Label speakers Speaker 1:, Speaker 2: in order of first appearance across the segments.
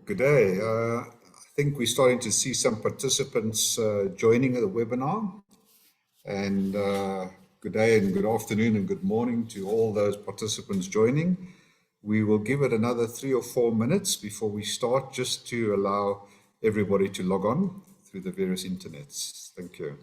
Speaker 1: Good day. I think we're starting to see some participants joining the webinar. And good day and good afternoon and good morning to all those participants joining. We will give it another 3 or 4 minutes before we start, just to allow everybody to log on through the various internets. Thank you.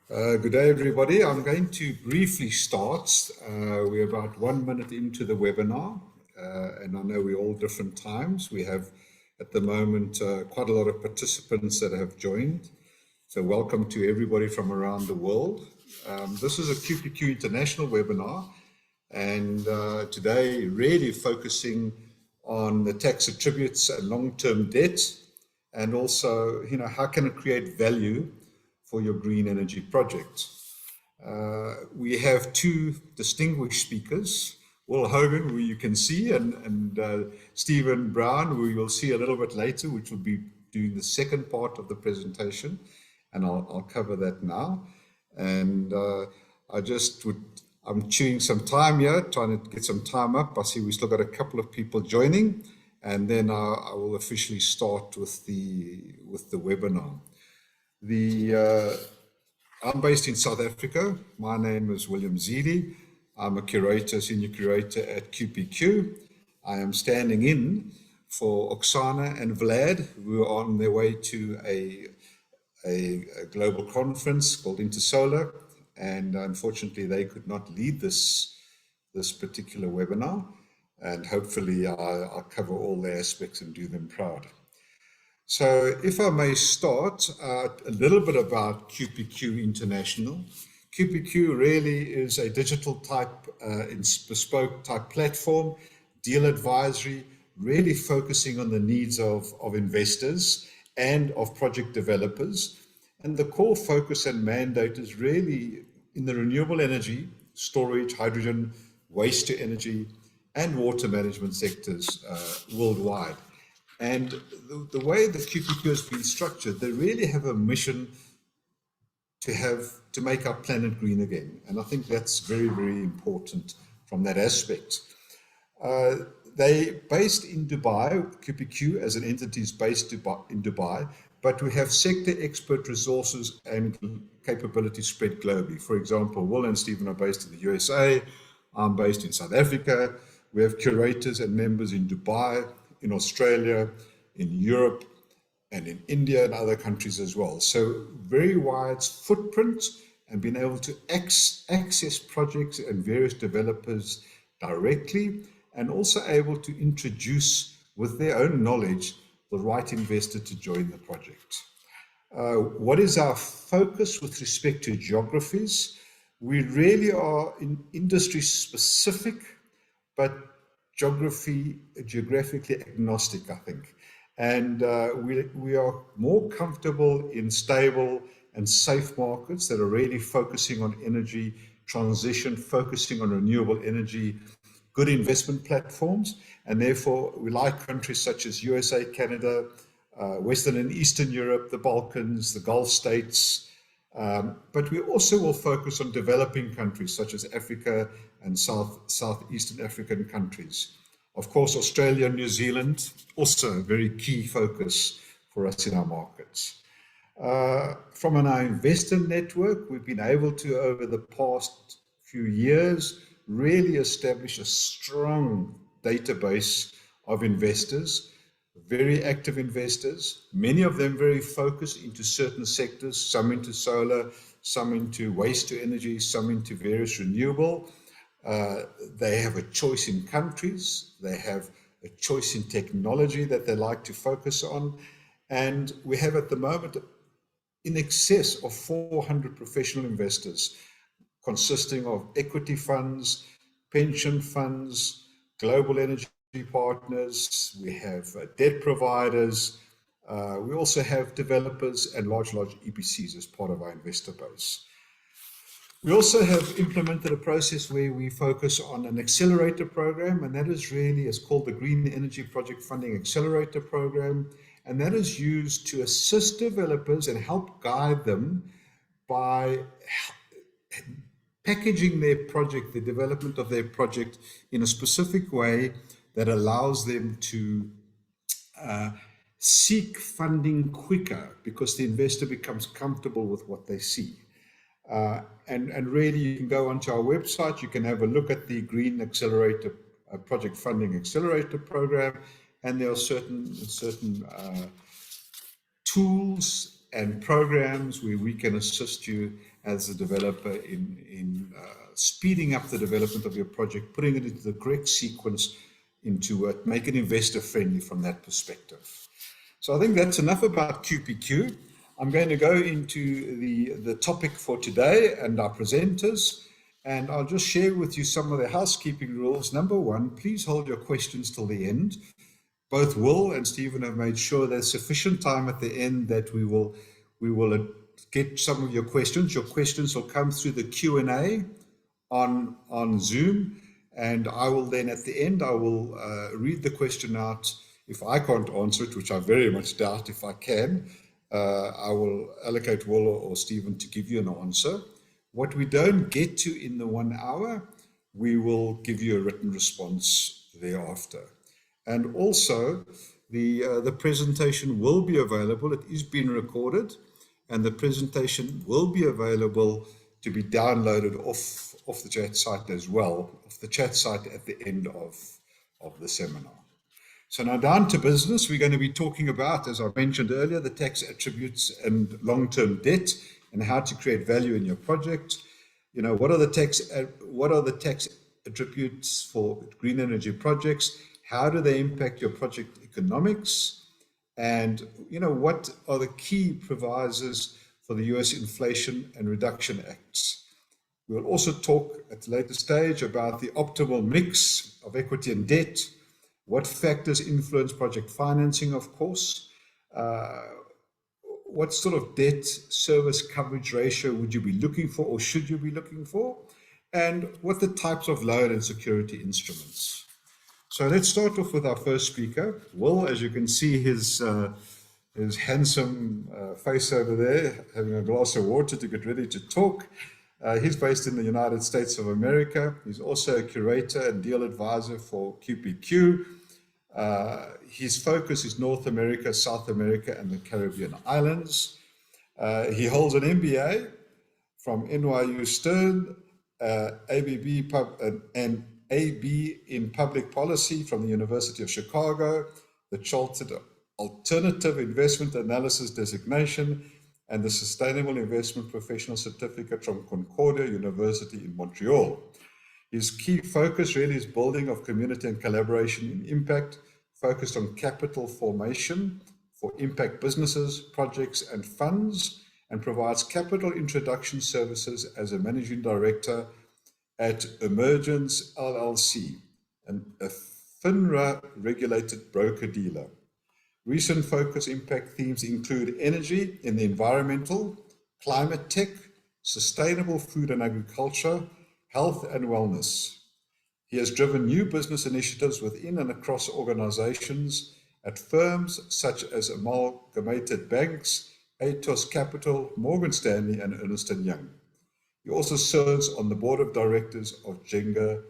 Speaker 1: Good day, everybody. I'm going to briefly start. We're about 1 minute into the webinar, and I know we're all different times. We have, at the moment, quite a lot of participants that have joined. So welcome to everybody from around the world. This is a QPQ International webinar, and today really focusing on the tax attributes and long-term debt, and also, how can it create value for your green energy project. We have 2 distinguished speakers, Will Hogan, who you can see, and Stephen Brown, who you'll see a little bit later, which will be doing the second part of the presentation, and I'll cover that now. And I'm chewing some time here, trying to get some time up. I see we still got a couple of people joining, and then I will officially start with the webinar. I'm based in South Africa. My name is William Zeelie. I'm a curator, senior curator at QPQ. I am standing in for Oksana and Vlad, who are on their way to a global conference called Intersolar, and unfortunately they could not lead this particular webinar, and hopefully I'll cover all the aspects and do them proud. So if I may start a little bit about QPQ International. QPQ really is a digital type, bespoke type platform, deal advisory, really focusing on the needs of investors and of project developers. And the core focus and mandate is really in the renewable energy, storage, hydrogen, waste to energy, and water management sectors worldwide. And the way the QPQ has been structured, they really have a mission to make our planet green again. And I think that's very, very important from that aspect. They based in Dubai. QPQ as an entity is based in Dubai, but we have sector expert resources and capabilities spread globally. For example, Will and Stephen are based in the USA. I'm based in South Africa. We have curators and members in Dubai, in Australia, in Europe, and in India and other countries as well. So very wide footprint, and being able to access projects and various developers directly, and also able to introduce with their own knowledge the right investor to join the project. What is our focus with respect to geographies? We really are in industry specific, but geographically agnostic, I think. And we are more comfortable in stable and safe markets that are really focusing on energy transition, focusing on renewable energy, good investment platforms. And therefore, we like countries such as USA, Canada, Western and Eastern Europe, the Balkans, the Gulf states. But we also will focus on developing countries such as Africa and Southeastern African countries. Of course, Australia and New Zealand, also a very key focus for us in our markets. From our investor network, we've been able to, over the past few years, really establish a strong database of investors, very active investors, many of them very focused into certain sectors, some into solar, some into waste to energy, some into various renewable. They have a choice in countries, they have a choice in technology that they like to focus on. And we have at the moment in excess of 400 professional investors consisting of equity funds, pension funds, global energy partners, we have debt providers, we also have developers and large EPCs as part of our investor base. We also have implemented a process where we focus on an accelerator program, and that is really, it's called the Green Energy Project Funding Accelerator Program, and that is used to assist developers and help guide them by packaging their project, the development of their project in a specific way that allows them to seek funding quicker because the investor becomes comfortable with what they see. And really, you can go onto our website, you can have a look at the Green Accelerator Project Funding Accelerator Program, and there are certain tools and programs where we can assist you as a developer in speeding up the development of your project, putting it into the correct sequence, into it, make it investor friendly from that perspective. So I think that's enough about QPQ. I'm going to go into the topic for today and our presenters, and I'll just share with you some of the housekeeping rules. Number one, please hold your questions till the end. Both Will and Stephen have made sure there's sufficient time at the end that we will get some of your questions. Your questions will come through the Q&A on Zoom, and I will then at the end, I will read the question out. If I can't answer it, which I very much doubt if I can, I will allocate Will or Stephen to give you an answer. What we don't get to in the 1 hour, we will give you a written response thereafter. And also, the presentation will be available. It is being recorded, and the presentation will be available to be downloaded off the chat site as well, off the chat site at the end of the seminar. So now down to business, we're going to be talking about, as I mentioned earlier, the tax attributes and long-term debt and how to create value in your project. You know, what are the tax attributes for green energy projects? How do they impact your project economics? And, you know, what are the key provisos for the US Inflation and Reduction Acts? We'll also talk at a later stage about the optimal mix of equity and debt. What factors influence project financing, of course? What sort of debt service coverage ratio would you be looking for or should you be looking for? And what the types of loan and security instruments. So let's start off with our first speaker. Will, as you can see his handsome face over there, having a glass of water to get ready to talk. He's based in the United States of America. He's also a curator and deal advisor for QPQ. His focus is North America, South America, and the Caribbean islands. He holds an MBA from NYU Stern, and AB in Public Policy from the University of Chicago, the Chartered Alternative Investment Analysis Designation, and the Sustainable Investment Professional Certificate from Concordia University in Montreal. His key focus really is building of community and collaboration in impact, focused on capital formation for impact businesses, projects, and funds, and provides capital introduction services as a managing director at Emergence LLC, a FINRA-regulated broker-dealer. Recent focus impact themes include energy in the environmental, climate tech, sustainable food and agriculture, health and wellness. He has driven new business initiatives within and across organizations at firms such as Amalgamated Banks, Atos Capital, Morgan Stanley, and Ernst & Young. He also serves on the board of directors of Jenga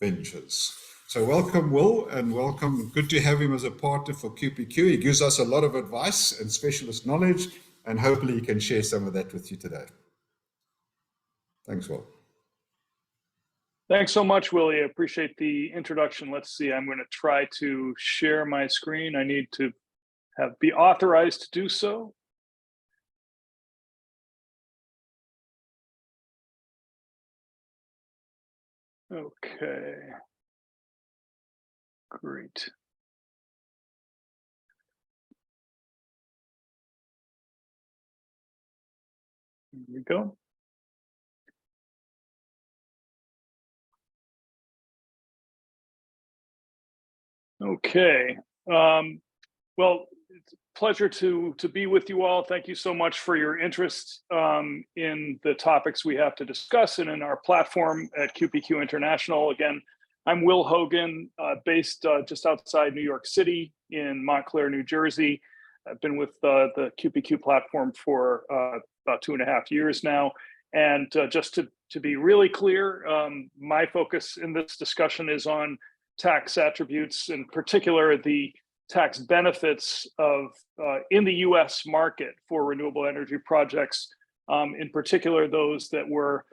Speaker 1: Ventures. So welcome, Will, and welcome. Good to have him as a partner for QPQ. He gives us a lot of advice and specialist knowledge, and hopefully he can share some of that with you today. Thanks, Will.
Speaker 2: Thanks so much, Willie. I appreciate the introduction. Let's see, I'm going to try to share my screen. I need to be authorized to do so. Okay, great. Here we go. Okay. Well, it's a pleasure to be with you all. Thank you so much for your interest in the topics we have to discuss and in our platform at QPQ International. Again, I'm Will Hogan, based just outside New York City in Montclair, New Jersey. I've been with the QPQ platform for about 2.5 years now. And just to be really clear, my focus in this discussion is on tax attributes, in particular the tax benefits of in the U.S. market for renewable energy projects, in particular those that were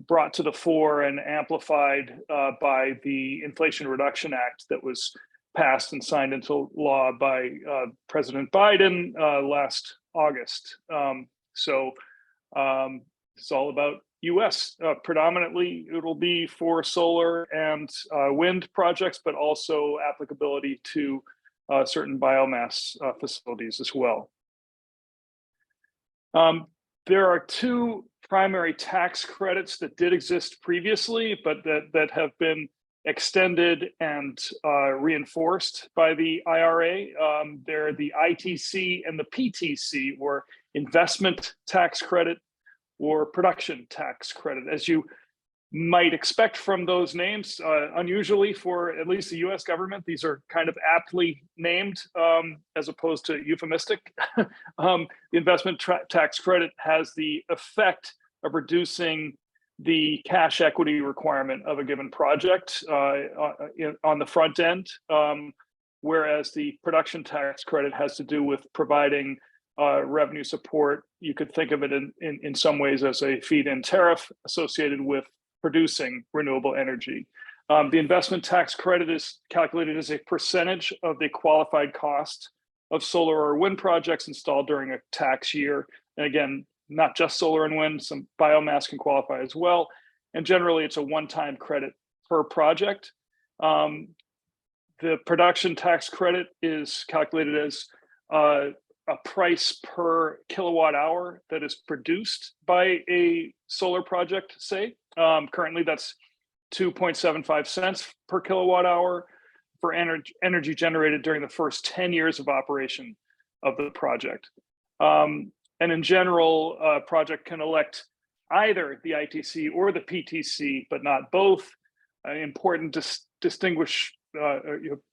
Speaker 2: brought to the fore and amplified by the Inflation Reduction Act that was passed and signed into law by President Biden last August. So it's all about US. Predominantly, it'll be for solar and wind projects, but also applicability to certain biomass facilities as well. There are two primary tax credits that did exist previously, but that have been extended and reinforced by the IRA. They're the ITC and the PTC, or investment tax credit or production tax credit. As you might expect from those names, unusually for at least the US government, these are kind of aptly named as opposed to euphemistic. The investment tax credit has the effect of reducing the cash equity requirement of a given project on the front end, whereas the production tax credit has to do with providing revenue support. You could think of it in some ways as a feed-in tariff associated with producing renewable energy. The investment tax credit is calculated as a percentage of the qualified cost of solar or wind projects installed during a tax year. And again, not just solar and wind, some biomass can qualify as well. And generally, it's a one-time credit per project. The production tax credit is calculated as a price per kilowatt hour that is produced by a solar project, say. Currently, that's 2.75 cents per kilowatt hour for energy generated during the first 10 years of operation of the project. And in general, a project can elect either the ITC or the PTC, but not both. An important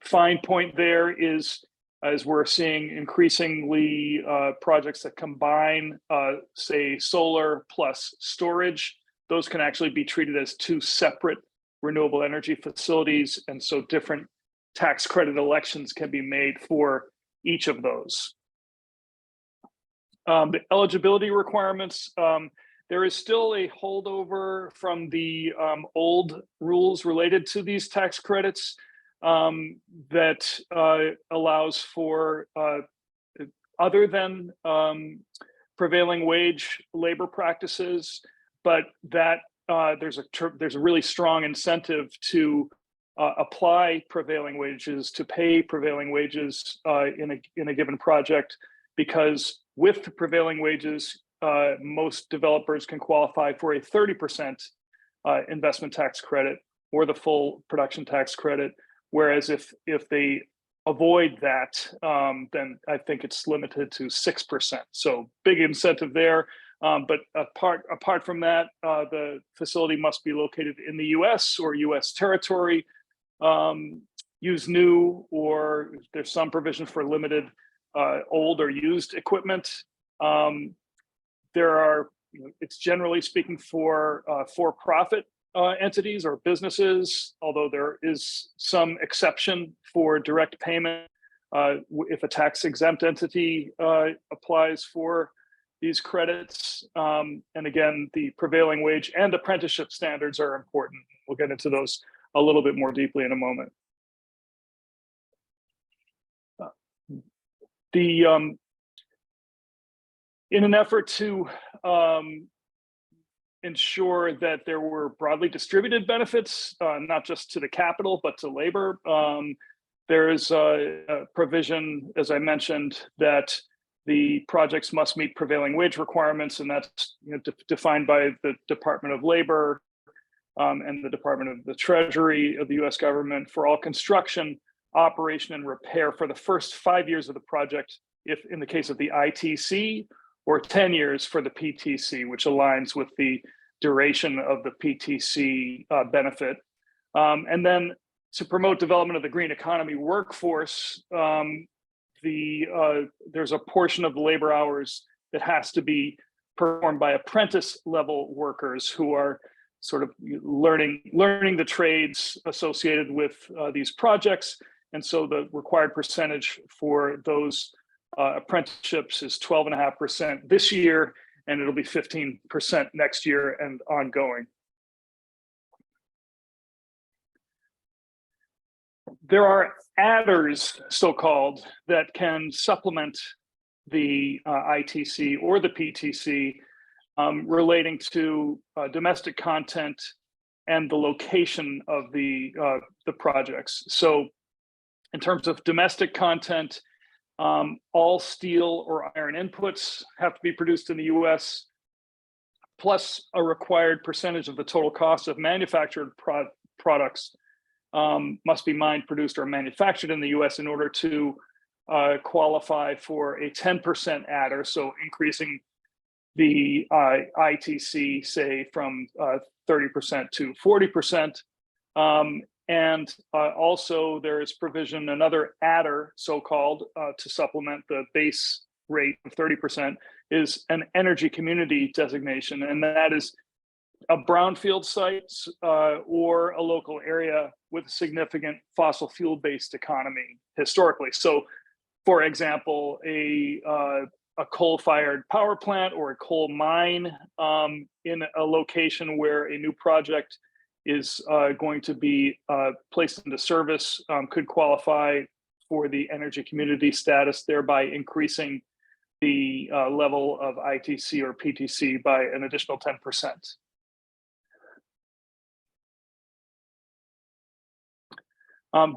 Speaker 2: fine point there is, as we're seeing increasingly projects that combine, say, solar plus storage, those can actually be treated as two separate renewable energy facilities. And so different tax credit elections can be made for each of those. The eligibility requirements, there is still a holdover from the old rules related to these tax credits that allows for other than prevailing wage labor practices, but that there's a really strong incentive to apply prevailing wages, to pay prevailing wages in a given project, because with the prevailing wages, most developers can qualify for a 30% investment tax credit or the full production tax credit. Whereas if they avoid that, then I think it's limited to 6%. So big incentive there. But apart from that, the facility must be located in the US or US territory, use new, or there's some provision for limited old or used equipment. There are, it's generally speaking for-profit entities or businesses, although there is some exception for direct payment if a tax exempt entity applies for these credits. And again, the prevailing wage and apprenticeship standards are important. We'll get into those a little bit more deeply in a moment. In an effort to ensure that there were broadly distributed benefits, not just to the capital, but to labor. There is a provision, as I mentioned, that the projects must meet prevailing wage requirements, and that's defined by the Department of Labor and the Department of the Treasury of the U.S. government for all construction, operation, and repair for the first 5 years of the project, if in the case of the ITC, or 10 years for the PTC, which aligns with the duration of the PTC benefit. And then to promote development of the green economy workforce, there's a portion of the labor hours that has to be performed by apprentice level workers who are sort of learning the trades associated with these projects. And so the required percentage for those apprenticeships is 12.5% this year, and it'll be 15% next year and ongoing. There are adders, so-called, that can supplement the ITC or the PTC relating to domestic content and the location of the projects. So in terms of domestic content, all steel or iron inputs have to be produced in the US, plus a required percentage of the total cost of manufactured products must be mined, produced, or manufactured in the US in order to qualify for a 10% adder, so increasing the ITC, say, from 30% to 40%. And also there is provision, another adder, so-called, to supplement the base rate of 30%, is an energy community designation. And that is a brownfield site or a local area with a significant fossil fuel-based economy historically. So, for example, a coal-fired power plant or a coal mine in a location where a new project is going to be placed into service could qualify for the energy community status, thereby increasing the level of ITC or PTC by an additional 10%.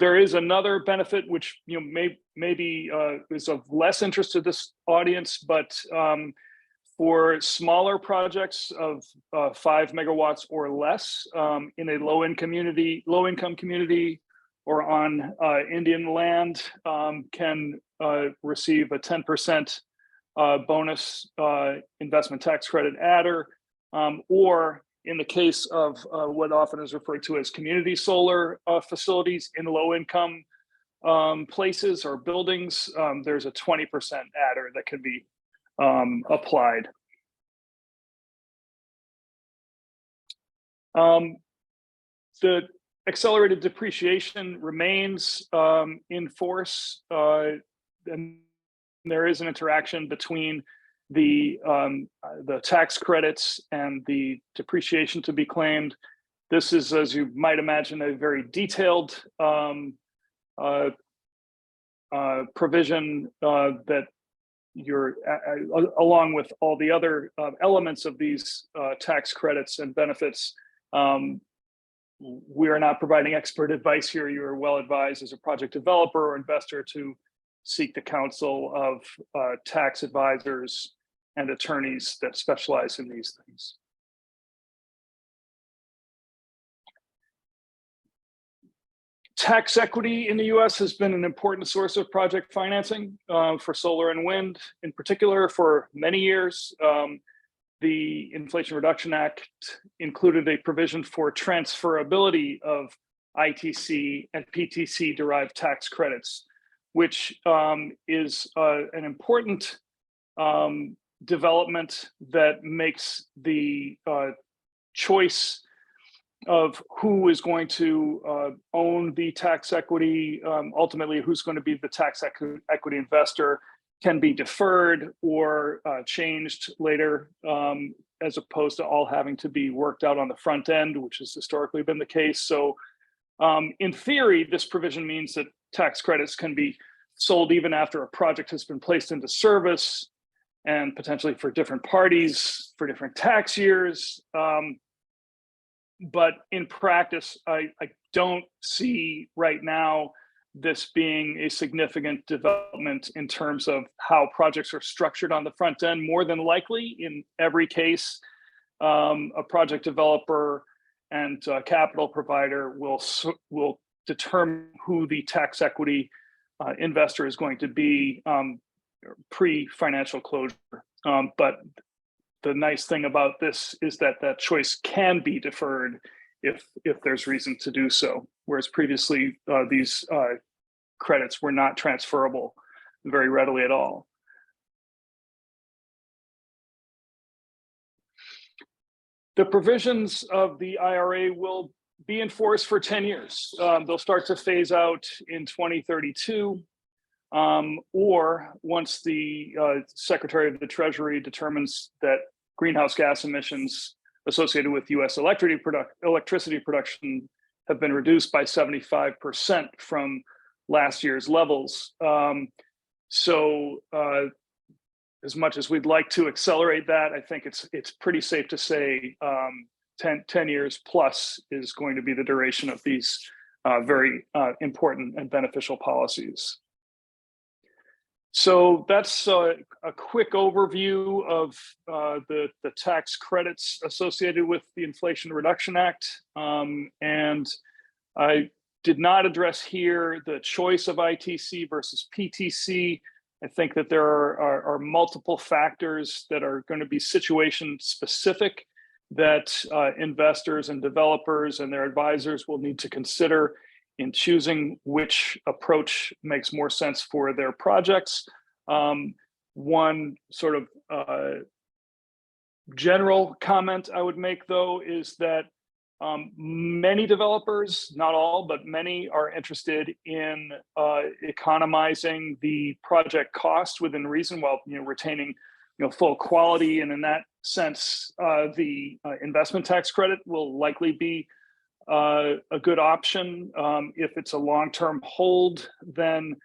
Speaker 2: There is another benefit which maybe is of less interest to this audience, but for smaller projects of 5 megawatts or less in a low-income community, or on Indian land, can receive a 10% bonus investment tax credit adder, or in the case of what often is referred to as community solar facilities in low-income places or buildings, there's a 20% adder that can be applied. The accelerated depreciation remains in force, and there is an interaction between the tax credits and the depreciation to be claimed. This is, as you might imagine, a very detailed provision that along with all the other elements of these tax credits and benefits. We are not providing expert advice here. You are well advised as a project developer or investor to seek the counsel of tax advisors and attorneys that specialize in these things. Tax equity in the US has been an important source of project financing for solar and wind in particular for many years. The Inflation Reduction Act included a provision for transferability of ITC and PTC derived tax credits, which is an important development that makes the choice of who is going to own the tax equity, ultimately who's going to be the tax equity investor, can be deferred or changed later, as opposed to all having to be worked out on the front end, which has historically been the case. So in theory, this provision means that tax credits can be sold even after a project has been placed into service, and potentially for different parties for different tax years. But in practice, I don't see right now this being a significant development in terms of how projects are structured on the front end. More than likely, in every case, a project developer and capital provider will determine who the tax equity investor is going to be pre-financial closure. But the nice thing about this is that that choice can be deferred if there's reason to do so, whereas previously these credits were not transferable very readily at all. The provisions of the IRA will be in force for 10 years. They'll start to phase out in 2032, or once the Secretary of the Treasury determines that greenhouse gas emissions associated with US electricity production have been reduced by 75% from last year's levels. So as much as we'd like to accelerate that, I think it's pretty safe to say 10 years plus is going to be the duration of these very important and beneficial policies. So that's a quick overview of the tax credits associated with the Inflation Reduction Act. And I did not address here the choice of ITC versus PTC. I think that there are multiple factors that are going to be situation specific that investors and developers and their advisors will need to consider in choosing which approach makes more sense for their projects. One sort of general comment I would make, though, is that many developers, not all, but many, are interested in economizing the project cost within reason while retaining full quality. And in that sense, the investment tax credit will likely be a good option. If it's a long-term hold, then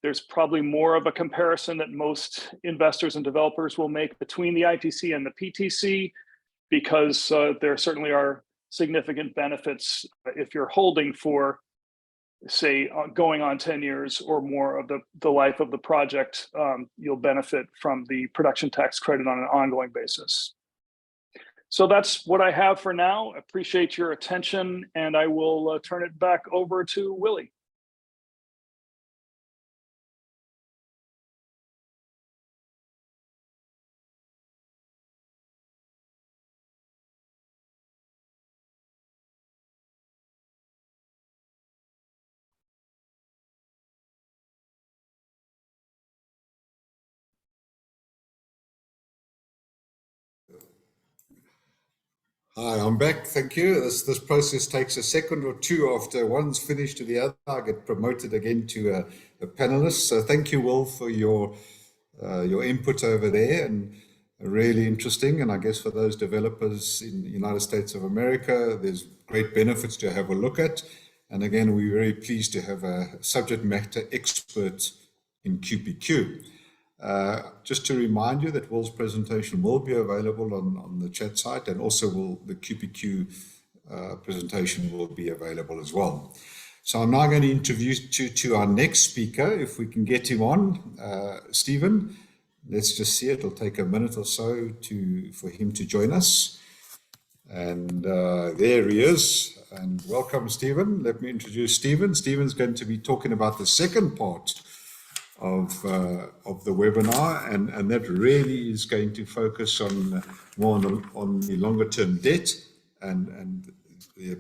Speaker 2: there's probably more of a comparison that most investors and developers will make between the ITC and the PTC, because there certainly are significant benefits if you're holding for, say, going on 10 years or more of the life of the project. You'll benefit from the production tax credit on an ongoing basis. So that's what I have for now. Appreciate your attention, and I will turn it back over to Willie.
Speaker 1: Hi, I'm back. Thank you. This process takes a second or two after one's finished to the other. I get promoted again to a panelist. So thank you, Will, for your input over there, and really interesting. And I guess for those developers in the United States of America, there's great benefits to have a look at. And again, we're very pleased to have a subject matter expert in QPQ. Just to remind you that Will's presentation will be available on the chat site, and also the QPQ presentation will be available as well. So I'm now going to introduce you to our next speaker, if we can get him on. Stephen, let's just see it. It'll take a minute or so for him to join us. And there he is. And welcome, Stephen. Let me introduce Stephen. Stephen's going to be talking about the second part of the webinar, and that really is going to focus on more on the longer term debt and the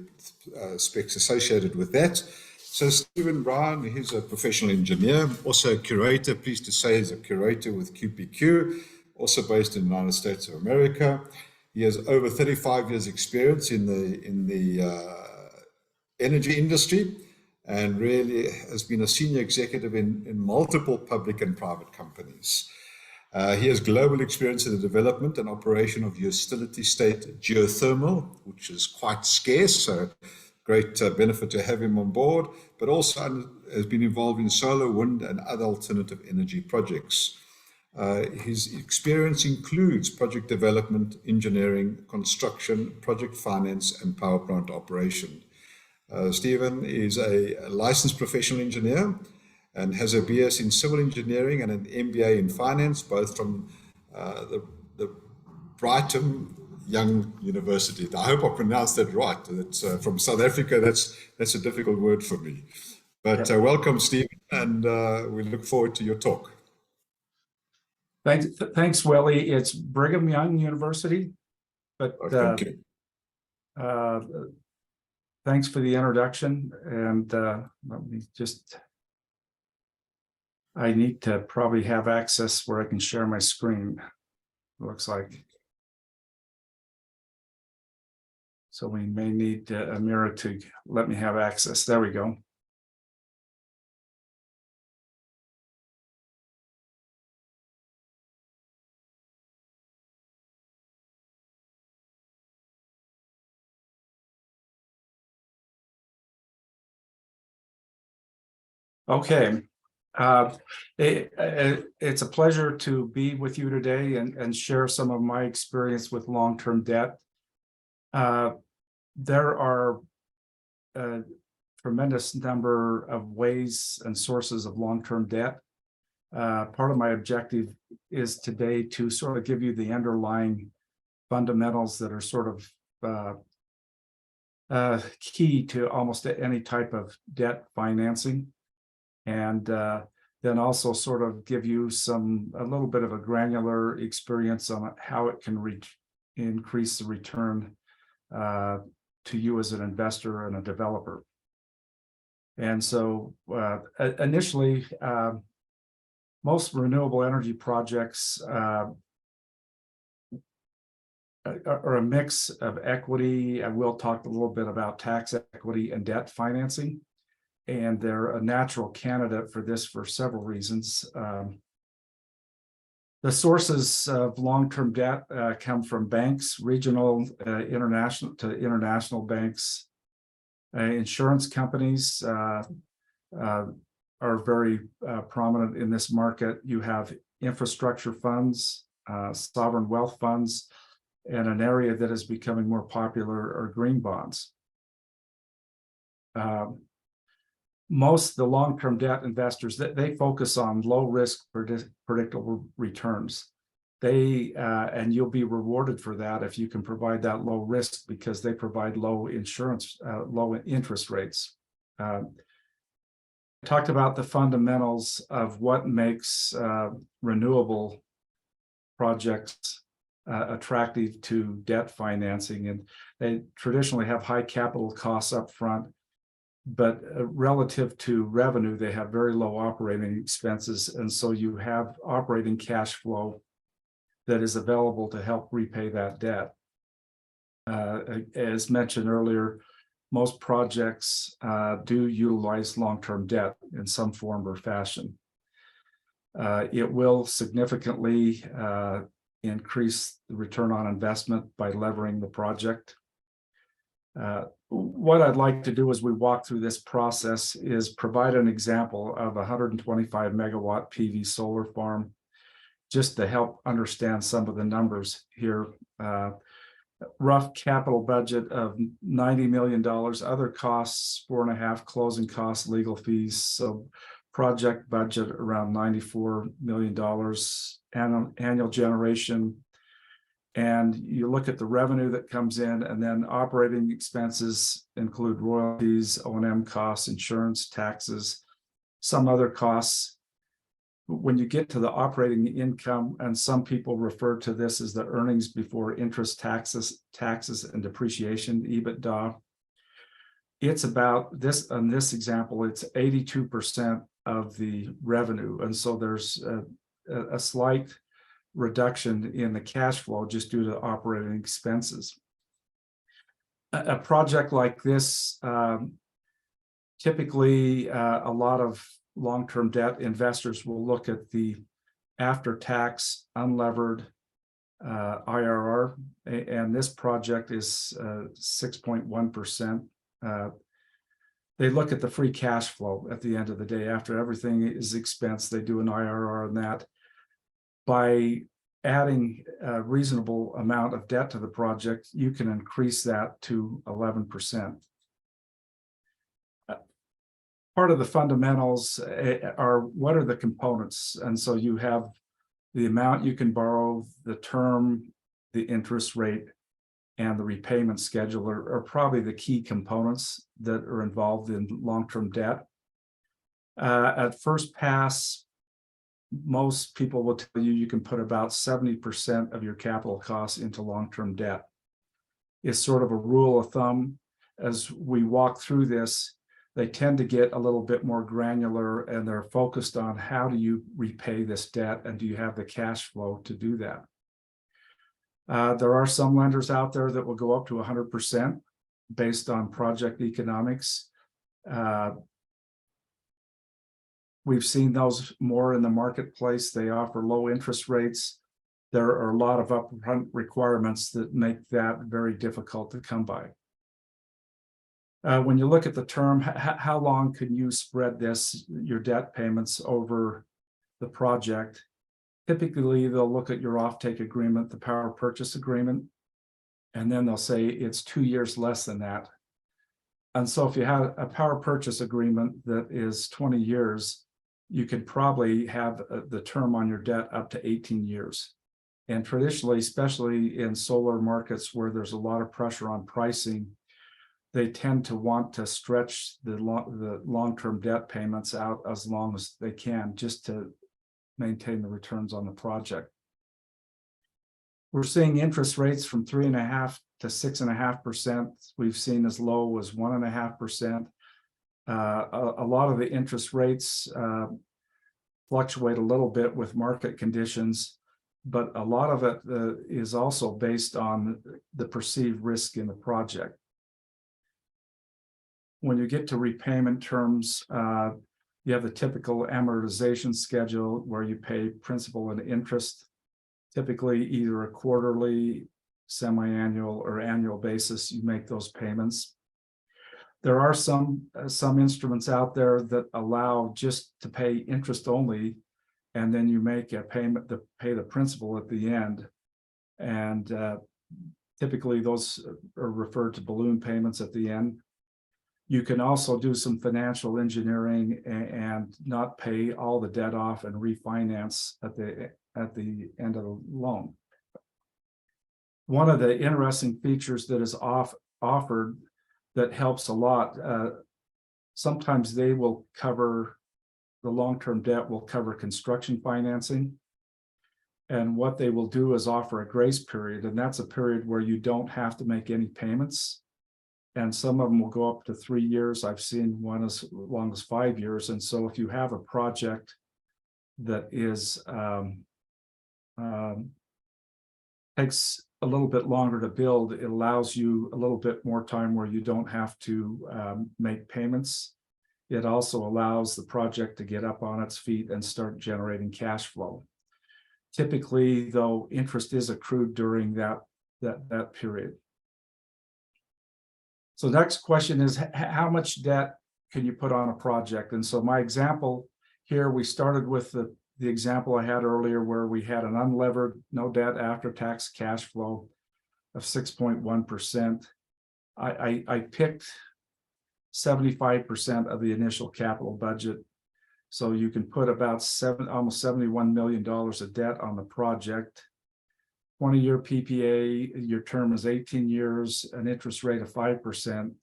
Speaker 1: specs associated with that. So Stephen Brown, he's a professional engineer, also a curator, pleased to say he's a curator with QPQ, also based in the United States of America. He has over 35 years experience in the energy industry, and really has been a senior executive in multiple public and private companies. He has global experience in the development and operation of utility state geothermal, which is quite scarce, so great benefit to have him on board, but also has been involved in solar, wind, and other alternative energy projects. His experience includes project development, engineering, construction, project finance, and power plant operation. Stephen is a licensed professional engineer and has a BS in civil engineering and an MBA in finance, both from the Brighton Young University. I hope I pronounced that right. It's from South Africa. That's a difficult word for me. But welcome, Stephen, and we look forward to your talk.
Speaker 3: Thanks, Willie. It's Brigham Young University, but
Speaker 1: Thank you.
Speaker 3: Thanks for the introduction. And let me I need to probably have access where I can share my screen. Looks like. So we may need Amira to let me have access. There we go. Okay. It's a pleasure to be with you today and share some of my experience with long-term debt. There are a tremendous number of ways and sources of long-term debt. Part of my objective is today to sort of give you the underlying fundamentals that are sort of key to almost any type of debt financing. And then also sort of give you a little bit of a granular experience on how it can increase the return to you as an investor and a developer. And so initially, most renewable energy projects are a mix of equity. I will talk a little bit about tax equity and debt financing. And they're a natural candidate for this for several reasons. The sources of long-term debt come from banks, regional, international banks. Insurance companies are very prominent in this market. You have infrastructure funds, sovereign wealth funds, and an area that is becoming more popular are green bonds. Most of the long-term debt investors, they focus on low risk, predictable returns. And you'll be rewarded for that if you can provide that low risk, because they provide low interest rates. I talked about the fundamentals of what makes renewable projects attractive to debt financing, and they traditionally have high capital costs up front. But relative to revenue, they have very low operating expenses. And so you have operating cash flow that is available to help repay that debt. As mentioned earlier, most projects do utilize long-term debt in some form or fashion. It will significantly increase the return on investment by levering the project. What I'd like to do as we walk through this process is provide an example of a 125 megawatt PV solar farm, just to help understand some of the numbers here. Rough capital budget of $90 million, other costs, 4.5 closing costs, legal fees. So project budget around $94 million, annual generation. And you look at the revenue that comes in, and then operating expenses include royalties, O&M costs, insurance, taxes, some other costs. When you get to the operating income, and some people refer to this as the earnings before interest, taxes and depreciation, EBITDA. It's about this, in this example, it's 82% of the revenue. And so there's a slight reduction in the cash flow just due to operating expenses. A project like this, typically a lot of long-term debt investors will look at the after-tax unlevered IRR, and this project is 6.1%. They look at the free cash flow at the end of the day. After everything is expensed, they do an IRR on that. By adding a reasonable amount of debt to the project, you can increase that to 11%. Part of the fundamentals are what are the components, and so you have the amount you can borrow, the term, the interest rate, and the repayment schedule are probably the key components that are involved in long-term debt. At first pass, most people will tell you you can put about 70% of your capital costs into long-term debt. It's sort of a rule of thumb. As we walk through this, they tend to get a little bit more granular, and they're focused on how do you repay this debt and do you have the cash flow to do that. There are some lenders out there that will go up to 100% based on project economics. We've seen those more in the marketplace. They offer low interest rates. There are a lot of upfront requirements that make that very difficult to come by. When you look at the term, how long can you spread your debt payments over the project? Typically, they'll look at your offtake agreement, the power purchase agreement, and then they'll say it's 2 years less than that. And so if you have a power purchase agreement that is 20 years, you could probably have the term on your debt up to 18 years. And traditionally, especially in solar markets where there's a lot of pressure on pricing, they tend to want to stretch the long-term debt payments out as long as they can, just to maintain the returns on the project. We're seeing interest rates from 3.5% to 6.5%. We've seen as low as 1.5%. A lot of the interest rates fluctuate a little bit with market conditions, but a lot of it is also based on the perceived risk in the project. When you get to repayment terms, you have the typical amortization schedule where you pay principal and interest, typically either a quarterly, semi-annual, or annual basis. You make those payments. There are some instruments out there that allow just to pay interest only, and then you make a payment to pay the principal at the end. And typically those are referred to balloon payments at the end. You can also do some financial engineering and not pay all the debt off and refinance at the end of the loan. One of the interesting features that is offered that helps a lot, sometimes they will cover, the long-term debt will cover construction financing. And what they will do is offer a grace period, and that's a period where you don't have to make any payments. And some of them will go up to 3 years. I've seen one as long as 5 years. And so if you have a project that is takes a little bit longer to build, it allows you a little bit more time where you don't have to make payments. It also allows the project to get up on its feet and start generating cash flow. Typically, though, interest is accrued during that period. So next question is, how much debt can you put on a project? And so my example here, we started with the example I had earlier where we had an unlevered, no debt after tax cash flow of 6.1%. I picked 75% of the initial capital budget. So you can put about almost $71 million of debt on the project. 20-year PPA, your term is 18 years, an interest rate of 5%.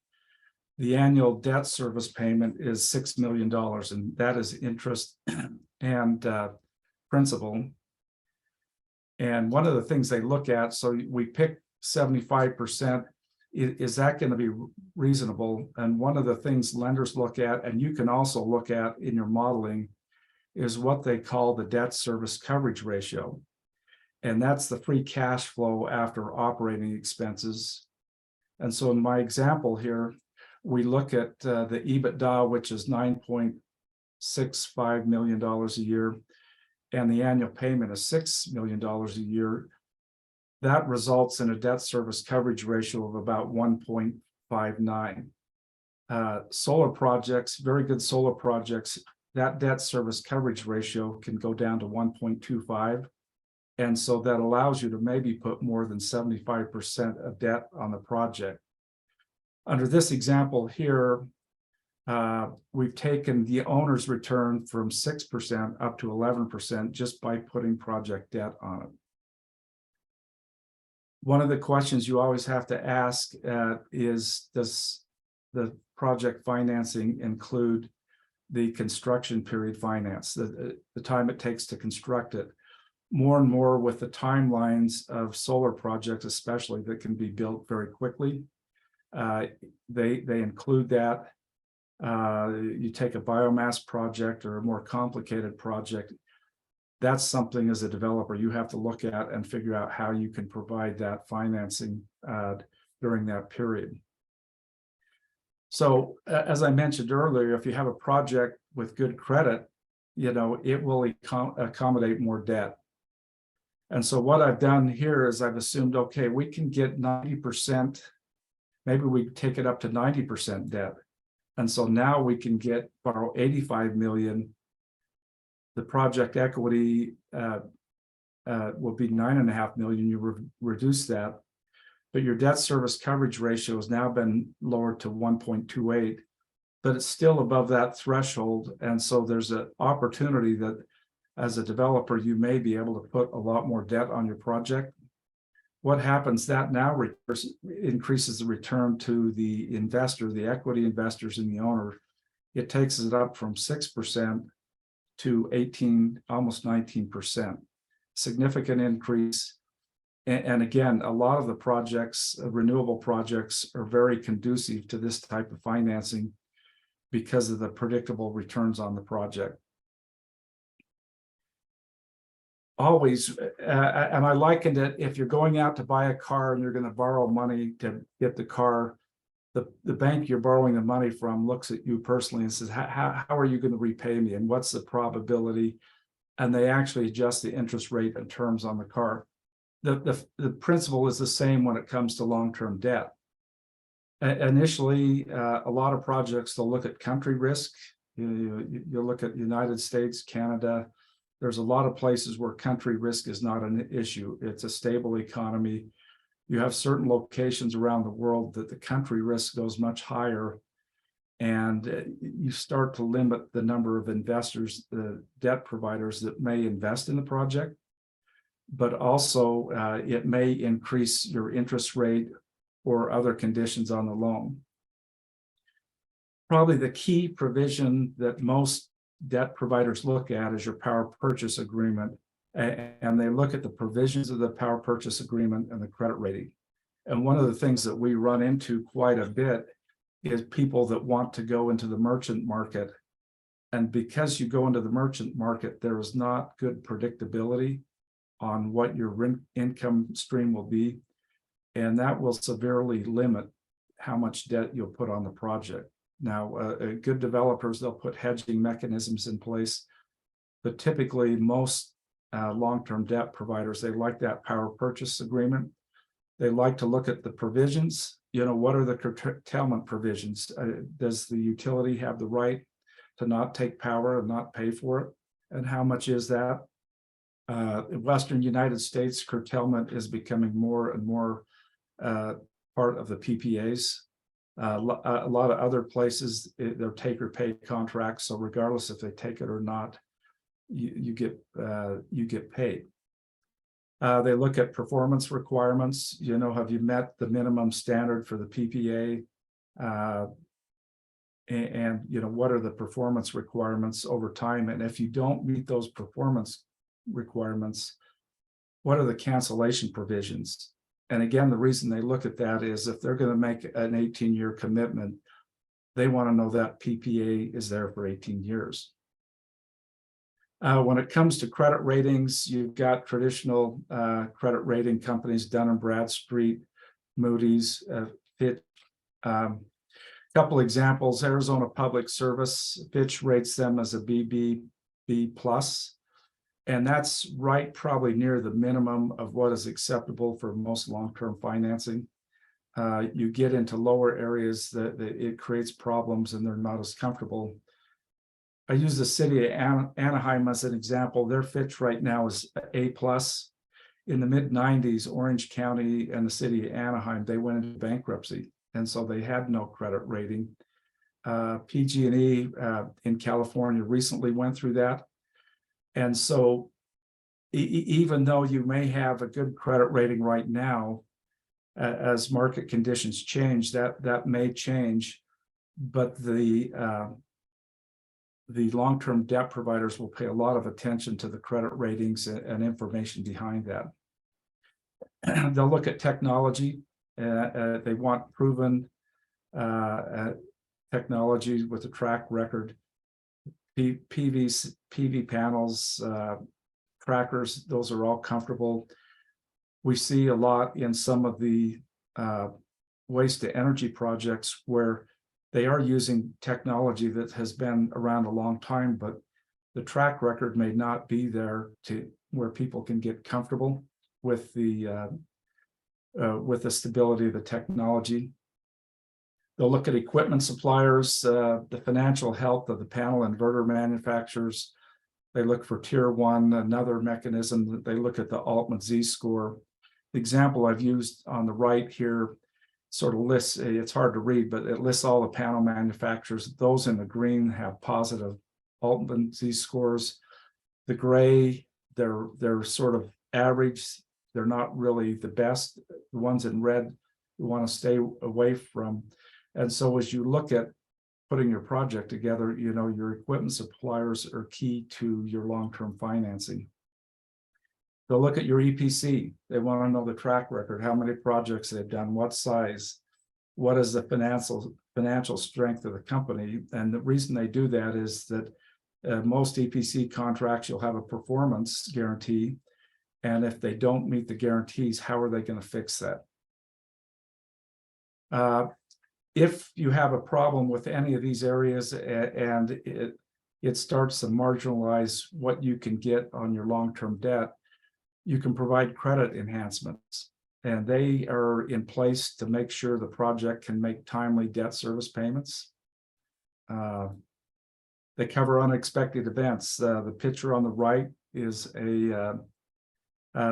Speaker 3: The annual debt service payment is $6 million, and that is interest and principal. And one of the things they look at, so we pick 75%, is that going to be reasonable? And one of the things lenders look at, and you can also look at in your modeling, is what they call the debt service coverage ratio. And that's the free cash flow after operating expenses. And so in my example here, we look at the EBITDA, which is $9.65 million a year, and the annual payment is $6 million a year. That results in a debt service coverage ratio of about 1.59. Solar projects, very good solar projects, that debt service coverage ratio can go down to 1.25. And so that allows you to maybe put more than 75% of debt on the project. Under this example here, we've taken the owner's return from 6% up to 11% just by putting project debt on it. One of the questions you always have to ask is, does the project financing include the construction period finance, the time it takes to construct it? More and more with the timelines of solar projects, especially that can be built very quickly, they include that. You take a biomass project or a more complicated project, that's something as a developer you have to look at and figure out how you can provide that financing during that period. So as I mentioned earlier, if you have a project with good credit, you know, it will accommodate more debt. And so what I've done here is I've assumed, okay, we can get 90%, maybe we take it up to 90% debt. And so now we can borrow 85 million. The project equity will be 9.5 million. You reduce that, but your debt service coverage ratio has now been lowered to 1.28, but it's still above that threshold. And so there's an opportunity that as a developer, you may be able to put a lot more debt on your project. What happens, that now increases the return to the investor, the equity investors and the owner. It takes it up from 6% to 18, almost 19%. Significant increase. And again, a lot of the projects, renewable projects, are very conducive to this type of financing because of the predictable returns on the project. Always, and I likened it, if you're going out to buy a car and you're going to borrow money to get the car, the bank you're borrowing the money from looks at you personally and says, how are you going to repay me and what's the probability? And they actually adjust the interest rate and terms on the car. The principle is the same when it comes to long-term debt. Initially, a lot of projects, they'll look at country risk. You'll look at United States, Canada. There's a lot of places where country risk is not an issue. It's a stable economy. You have certain locations around the world that the country risk goes much higher, and you start to limit the number of investors, the debt providers that may invest in the project, but also it may increase your interest rate or other conditions on the loan. Probably the key provision that most debt providers look at is your power purchase agreement, and they look at the provisions of the power purchase agreement and the credit rating. And one of the things that we run into quite a bit is people that want to go into the merchant market. And because you go into the merchant market, there is not good predictability on what your income stream will be. And that will severely limit how much debt you'll put on the project. Now, good developers, they'll put hedging mechanisms in place, but typically most long-term debt providers, they like that power purchase agreement. They like to look at the provisions. You know, what are the curtailment provisions? Does the utility have the right to not take power and not pay for it? And how much is that? In Western United States, curtailment is becoming more and more part of the PPAs. A lot of other places, they're take or pay contracts. So regardless if they take it or not, you get paid. They look at performance requirements. You know, have you met the minimum standard for the PPA? And you know, what are the performance requirements over time? And if you don't meet those performance requirements, what are the cancellation provisions? And again, the reason they look at that is if they're going to make an 18-year commitment, they want to know that PPA is there for 18 years. When it comes to credit ratings, you've got traditional credit rating companies, Dun & Bradstreet, Moody's, Fitch. Couple examples, Arizona Public Service, Fitch rates them as a BB, B+. And that's right probably near the minimum of what is acceptable for most long-term financing. You get into lower areas that it creates problems and they're not as comfortable. I use the city of Anaheim as an example. Their Fitch right now is A+. in the mid-90s, Orange County and the city of Anaheim, they went into bankruptcy. And so they had no credit rating. PG&E in California recently went through that. And so even though you may have a good credit rating right now, as market conditions change, that may change, but the long-term debt providers will pay a lot of attention to the credit ratings and information behind that. They'll look at technology. They want proven technology with a track record. PV panels, trackers, those are all comfortable. We see a lot in some of the waste to energy projects where they are using technology that has been around a long time, but the track record may not be there to where people can get comfortable with the stability of the technology. They'll look at equipment suppliers, the financial health of the panel inverter manufacturers. They look for tier one, another mechanism that they look at the Altman Z-score. The example I've used on the right here sort of lists, it's hard to read, but it lists all the panel manufacturers. Those in the green have positive Altman Z-scores. The gray, they're sort of average. They're not really the best. The ones in red, you want to stay away from. And so as you look at putting your project together, you know, your equipment suppliers are key to your long-term financing. They'll look at your EPC. They want to know the track record, how many projects they've done, what size, what is the financial strength of the company. And the reason they do that is that most EPC contracts, you'll have a performance guarantee. And if they don't meet the guarantees, how are they going to fix that? If you have a problem with any of these areas and it starts to marginalize what you can get on your long-term debt, you can provide credit enhancements. And they are in place to make sure the project can make timely debt service payments. They cover unexpected events. The picture on the right is a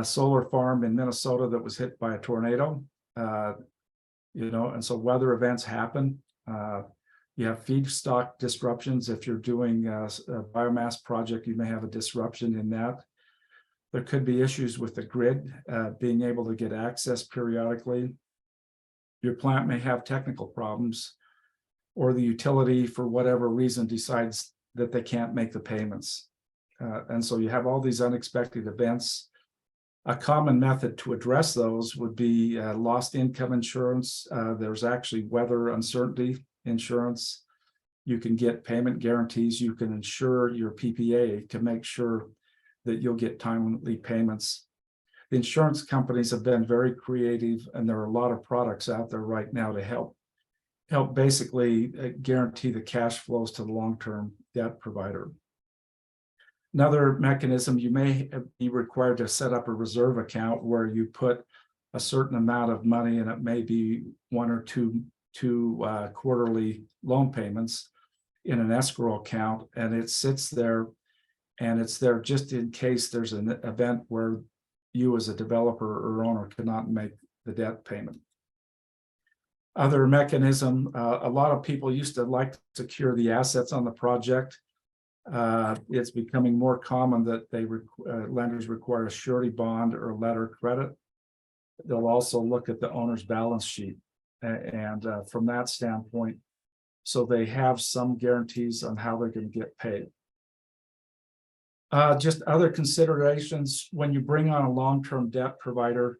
Speaker 3: solar farm in Minnesota that was hit by a tornado. You know, and so weather events happen. You have feedstock disruptions. If you're doing a biomass project, you may have a disruption in that. There could be issues with the grid, being able to get access periodically. Your plant may have technical problems, or the utility, for whatever reason, decides that they can't make the payments. And so you have all these unexpected events. A common method to address those would be lost income insurance. There's actually weather uncertainty insurance. You can get payment guarantees. You can insure your PPA to make sure that you'll get timely payments. The insurance companies have been very creative, and there are a lot of products out there right now to help basically guarantee the cash flows to the long-term debt provider. Another mechanism, you may be required to set up a reserve account where you put a certain amount of money, and it may be one or two quarterly loan payments in an escrow account, and it sits there, and it's there just in case there's an event where you as a developer or owner cannot make the debt payment. Other mechanism, a lot of people used to like to secure the assets on the project. It's becoming more common that lenders require a surety bond or a letter of credit. They'll also look at the owner's balance sheet, and from that standpoint, so they have some guarantees on how they're going to get paid. Just other considerations, when you bring on a long-term debt provider,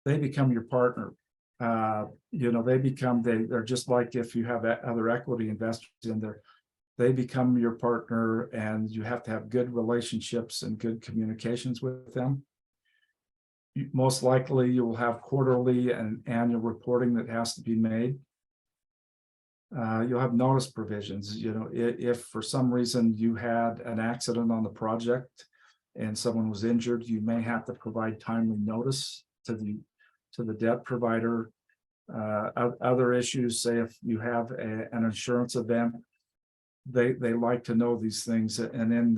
Speaker 3: they become your partner. You know, they're just like if you have other equity investors in there. They become your partner, and you have to have good relationships and good communications with them. Most likely you will have quarterly and annual reporting that has to be made. You'll have notice provisions. You know, if for some reason you had an accident on the project and someone was injured, you may have to provide timely notice to the debt provider. Other issues, say if you have an insurance event, they like to know these things, and in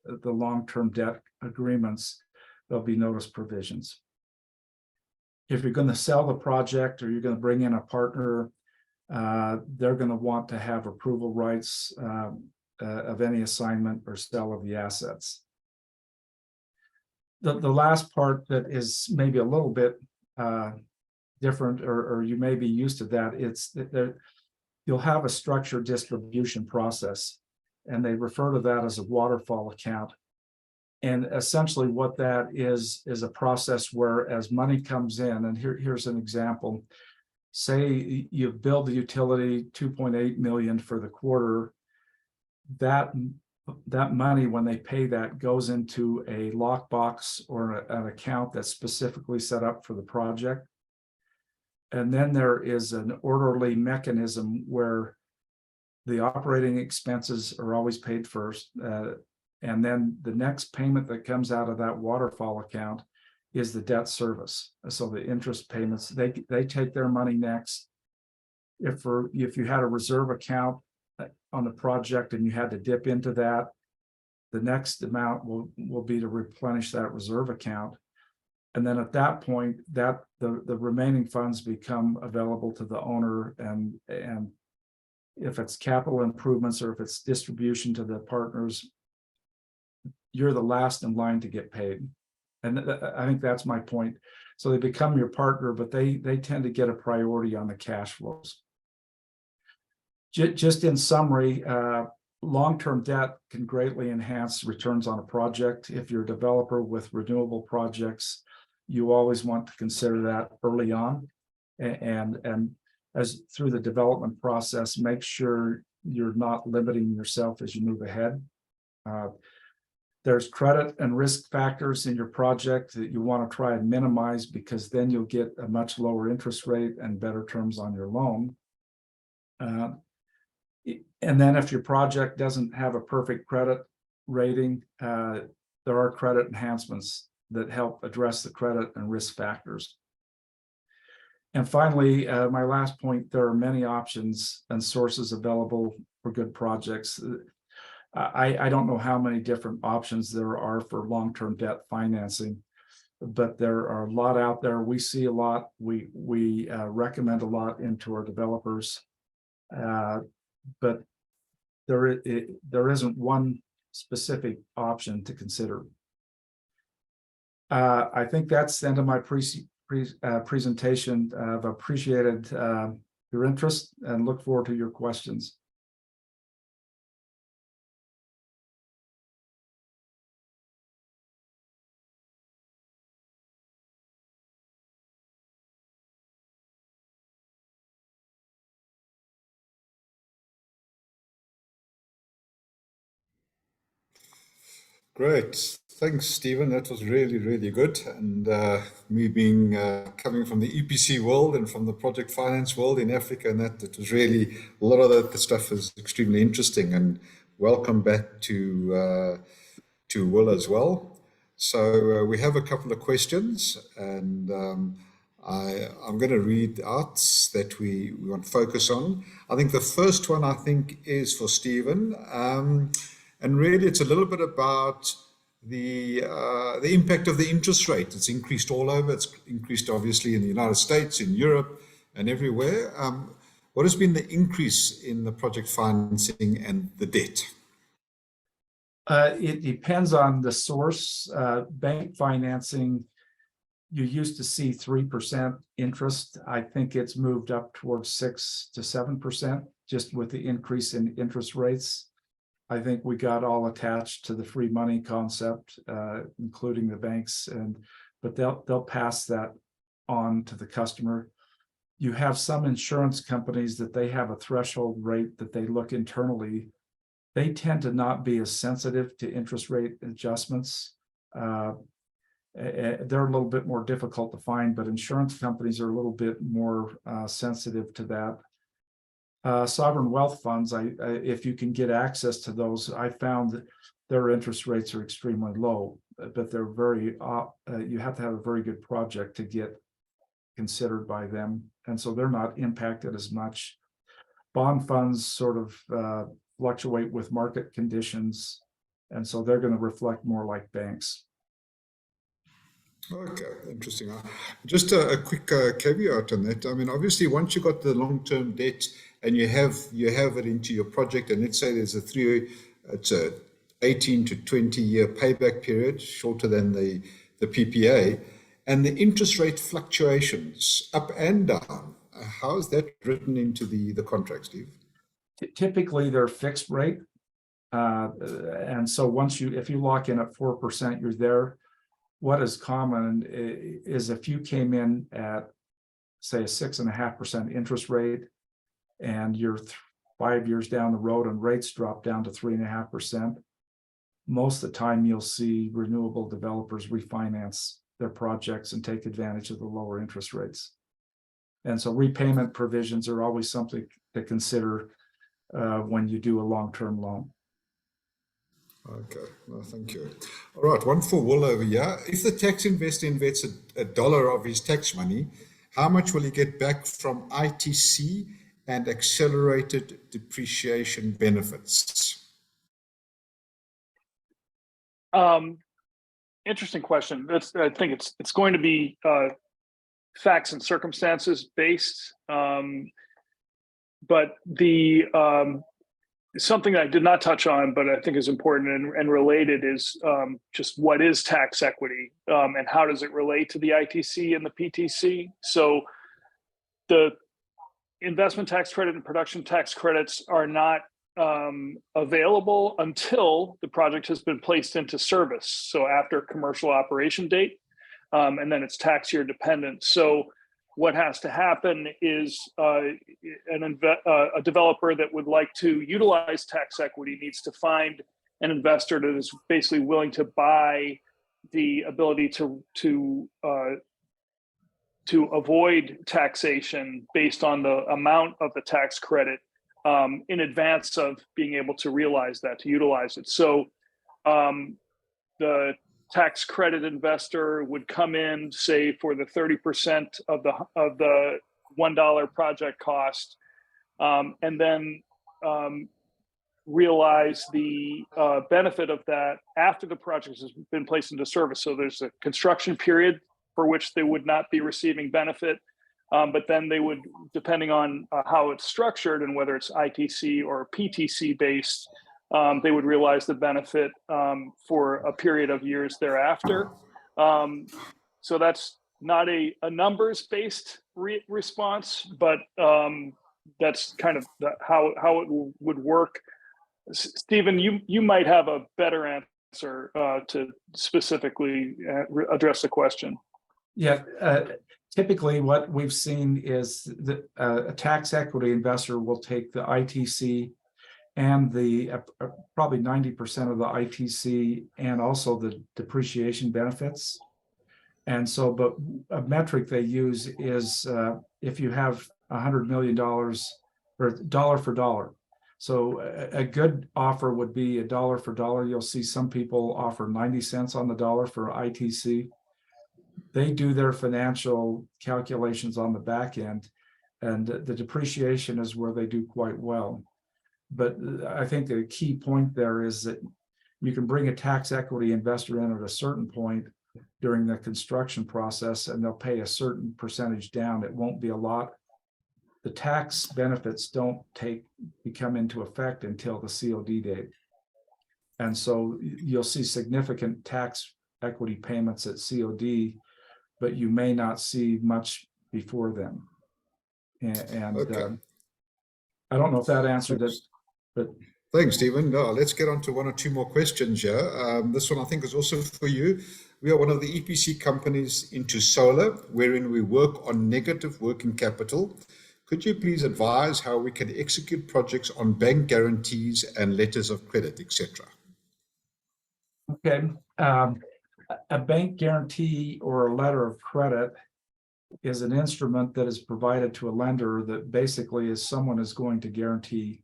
Speaker 3: the long-term debt agreements, there'll be notice provisions. If you're going to sell the project or you're going to bring in a partner, they're going to want to have approval rights of any assignment or sale of the assets. The last part that is maybe a little bit different, or you may be used to that, it's that you'll have a structured distribution process, and they refer to that as a waterfall account. And essentially what that is a process where as money comes in, and here's an example. Say you build the utility 2.8 million for the quarter, that money, when they pay that, goes into a lockbox or an account that's specifically set up for the project. And then there is an orderly mechanism where the operating expenses are always paid first. And then the next payment that comes out of that waterfall account is the debt service. So the interest payments, they take their money next. If you had a reserve account on the project and you had to dip into that, the next amount will be to replenish that reserve account. And then at that point, that the remaining funds become available to the owner, and if it's capital improvements or if it's distribution to the partners, you're the last in line to get paid. And I think that's my point. So they become your partner, but they tend to get a priority on the cash flows. Just in summary, long-term debt can greatly enhance returns on a project. If you're a developer with renewable projects, you always want to consider that early on, and as through the development process, make sure you're not limiting yourself as you move ahead. There's credit and risk factors in your project that you want to try and minimize, because then you'll get a much lower interest rate and better terms on your loan. And then if your project doesn't have a perfect credit rating, there are credit enhancements that help address the credit and risk factors. And finally, my last point, there are many options and sources available for good projects. I don't know how many different options there are for long-term debt financing, but there are a lot out there. We see a lot. We recommend a lot into our developers, but there isn't one specific option to consider. I think that's the end of my presentation. I've appreciated your interest and look forward to your questions.
Speaker 1: Great. Thanks, Stephen. That was really, really good. And me being coming from the EPC world and from the project finance world in Africa, and that was really, a lot of that stuff is extremely interesting. And welcome back to Will as well. So we have a couple of questions, and I'm going to read out that we want to focus on. I think the first one, I think, is for Stephen. And really, it's a little bit about the impact of the interest rate. It's increased all over. It's increased, obviously, in the United States, in Europe, and everywhere. What has been the increase in the project financing and the debt?
Speaker 3: It depends on the source. Bank financing, you used to see 3% interest. I think it's moved up towards 6 to 7%, just with the increase in interest rates. I think we got all attached to the free money concept, including the banks, but they'll pass that on to the customer. You have some insurance companies that they have a threshold rate that they look internally. They tend to not be as sensitive to interest rate adjustments. They're a little bit more difficult to find, but insurance companies are a little bit more sensitive to that. Sovereign wealth funds, if you can get access to those, I found that their interest rates are extremely low, but they're very, you have to have a very good project to get considered by them. And so they're not impacted as much. Bond funds sort of fluctuate with market conditions, and so they're going to reflect more like banks.
Speaker 1: Okay, interesting. Just a quick caveat on that. I mean, obviously, once you got the long-term debt and you have it into your project, and let's say there's it's a 18 to 20-year payback period, shorter than the PPA, and the interest rate fluctuations up and down. How is that written into the contract, Steve?
Speaker 3: Typically, they're fixed rate. And so if you lock in at 4%, you're there. What is common is if you came in at, say, a 6.5% interest rate, and you're 5 years down the road and rates drop down to 3.5%, most of the time you'll see renewable developers refinance their projects and take advantage of the lower interest rates. And so repayment provisions are always something to consider when you do a long-term loan.
Speaker 1: Okay, well, thank you. All right, one for Will over here. If the tax investor invests a dollar of his tax money, how much will he get back from ITC and accelerated depreciation benefits?
Speaker 2: Interesting question. I think it's going to be facts and circumstances based. But something that I did not touch on, but I think is important and related, is just what is tax equity, and how does it relate to the ITC and the PTC? So the investment tax credit and production tax credits are not available until the project has been placed into service. So after commercial operation date, and then it's tax year dependent. So what has to happen is a developer that would like to utilize tax equity needs to find an investor that is basically willing to buy the ability to avoid taxation based on the amount of the tax credit in advance of being able to realize that, to utilize it. So the tax credit investor would come in, say, for the 30% of the $1 project cost, and then realize the benefit of that after the project has been placed into service. So there's a construction period for which they would not be receiving benefit, but then they would, depending on how it's structured and whether it's ITC or PTC based, they would realize the benefit for a period of years thereafter. So that's not a numbers-based response, but that's kind of how it would work. Stephen, you might have a better answer to specifically address the question.
Speaker 3: Yeah, typically what we've seen is that a tax equity investor will take the ITC and the probably 90% of the ITC and also the depreciation benefits. And so, but a metric they use is if you have $100 million or dollar for dollar. So a good offer would be $1 for dollar. You'll see some people offer 90 cents on the dollar for ITC. They do their financial calculations on the back end, and the depreciation is where they do quite well. But I think the key point there is that you can bring a tax equity investor in at a certain point during the construction process, and they'll pay a certain percentage down. It won't be a lot. The tax benefits don't become into effect until the COD date. And so you'll see significant tax equity payments at COD, but you may not see much before then. And okay. I don't know if that answered it, but
Speaker 1: thanks, Stephen. No, let's get on to one or two more questions here. This one I think is also for you. We are one of the EPC companies into solar, wherein we work on negative working capital. Could you please advise how we can execute projects on bank guarantees and letters of credit, etc.?
Speaker 3: Okay. A bank guarantee or a letter of credit is an instrument that is provided to a lender that basically is someone is going to guarantee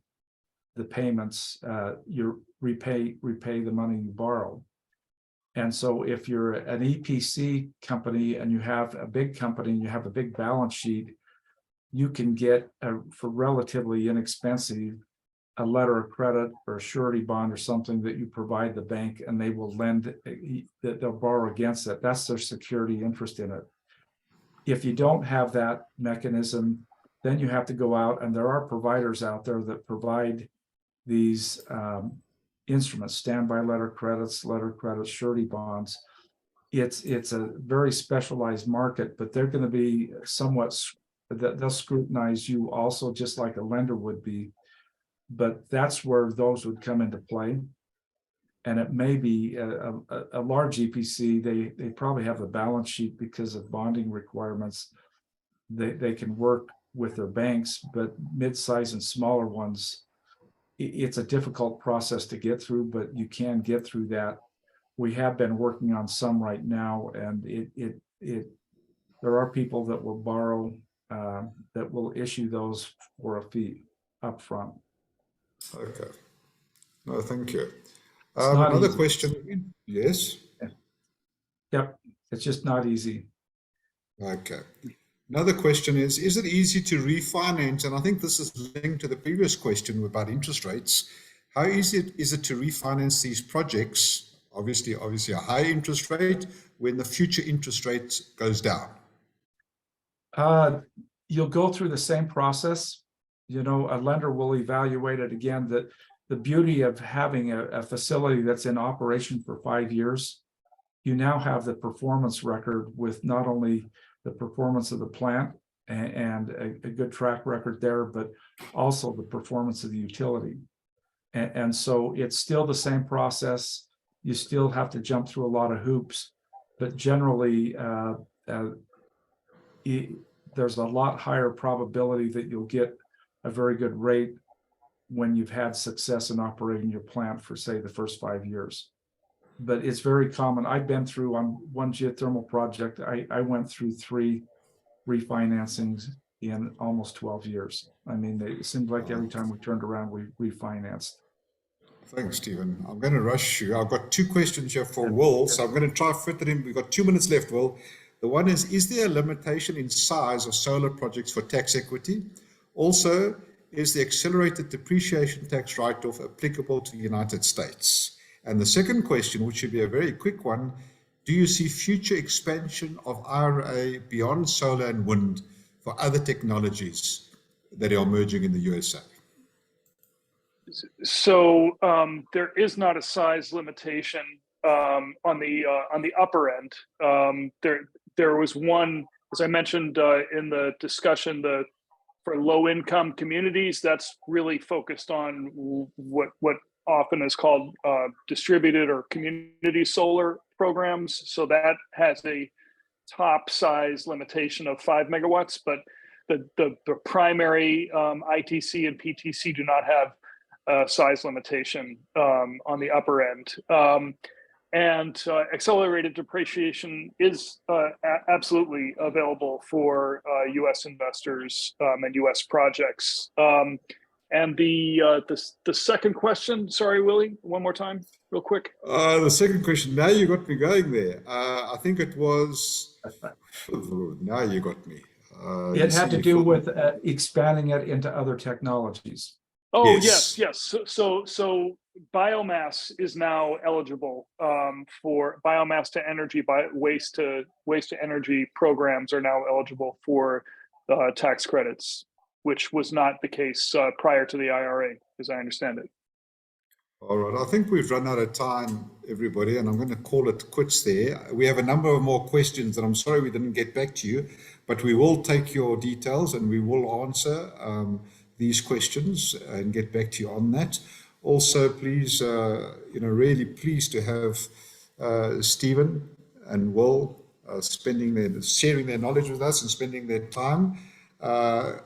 Speaker 3: the payments, you repay the money you borrow. And so if you're an EPC company and you have a big company and you have a big balance sheet, you can get for relatively inexpensive a letter of credit or a surety bond or something that you provide the bank, and they will lend, that they'll borrow against it. That's their security interest in it. If you don't have that mechanism, then you have to go out, and there are providers out there that provide these instruments, standby letter credits, surety bonds. It's a very specialized market, but they're going to be somewhat, they'll scrutinize you also, just like a lender would be. But that's where those would come into play. And it may be a large EPC, they probably have a balance sheet because of bonding requirements. They can work with their banks, but mid-size and smaller ones, it's a difficult process to get through, but you can get through that. We have been working on some right now, and there are people that will borrow, that will issue those for a fee upfront.
Speaker 1: Okay. No, thank you.
Speaker 3: not
Speaker 1: Another
Speaker 3: easy.
Speaker 1: question. Yes.
Speaker 3: Yep, it's just not easy.
Speaker 1: Okay. Another question is it easy to refinance? And I think this is linked to the previous question about interest rates. How easy is it to refinance these projects? Obviously a high interest rate when the future interest rate goes down.
Speaker 3: You'll go through the same process. You know, a lender will evaluate it again. That the beauty of having a facility that's in operation for 5 years, you now have the performance record with not only the performance of the plant and a good track record there, but also the performance of the utility. And so it's still the same process. You still have to jump through a lot of hoops, but generally there's a lot higher probability that you'll get a very good rate when you've had success in operating your plant for, say, the first 5 years. But it's very common. I've been through, on one geothermal project, I went through 3 refinancings in almost 12 years. I mean, it seemed like every time we turned around, we refinanced.
Speaker 1: Thanks, Stephen. I'm going to rush you. I've got 2 questions here for Will, so I'm going to try to fit it in. We've got 2 minutes left, Will. The one is there a limitation in size of solar projects for tax equity? Also, is the accelerated depreciation tax write-off applicable to the United States? And the second question, which should be a very quick one, do you see future expansion of IRA beyond solar and wind for other technologies that are emerging in the USA?
Speaker 2: So there is not a size limitation on the upper end. There was one, as I mentioned in the discussion, for low-income communities, that's really focused on what often is called distributed or community solar programs. So that has a top size limitation of 5 megawatts, but the primary ITC and PTC do not have a size limitation on the upper end. And accelerated depreciation is absolutely available for U.S. investors and U.S. projects. And the second question, sorry, Willie, one more time, real quick.
Speaker 1: The second question, now you got me going there. I think it was, now you got me.
Speaker 3: It had to do with expanding it into other technologies.
Speaker 2: Oh, yes. So biomass is now eligible for biomass to energy, waste to energy programs are now eligible for tax credits, which was not the case prior to the IRA, as I understand it.
Speaker 1: All right, I think we've run out of time, everybody, and I'm going to call it quits there. We have a number of more questions, and I'm sorry we didn't get back to you, but we will take your details and we will answer these questions and get back to you on that. Also, please, really pleased to have Stephen and Will sharing their knowledge with us and spending their time.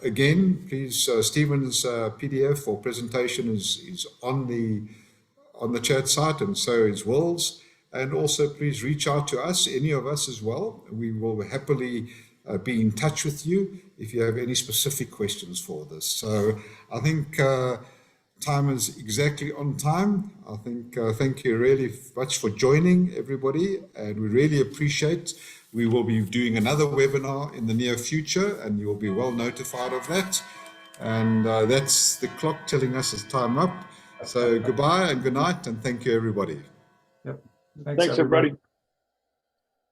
Speaker 1: Again, please, Stephen's PDF or presentation is on the chat site, and so is Will's. And also, please reach out to us, any of us as well. We will happily be in touch with you if you have any specific questions for this. So I think time is exactly on time. I think thank you really much for joining, everybody, and we really appreciate. We will be doing another webinar in the near future, and you will be well notified of that. And that's the clock telling us it's time up. So goodbye and good night, and thank you, everybody.
Speaker 3: Yep.
Speaker 2: Thanks, everybody.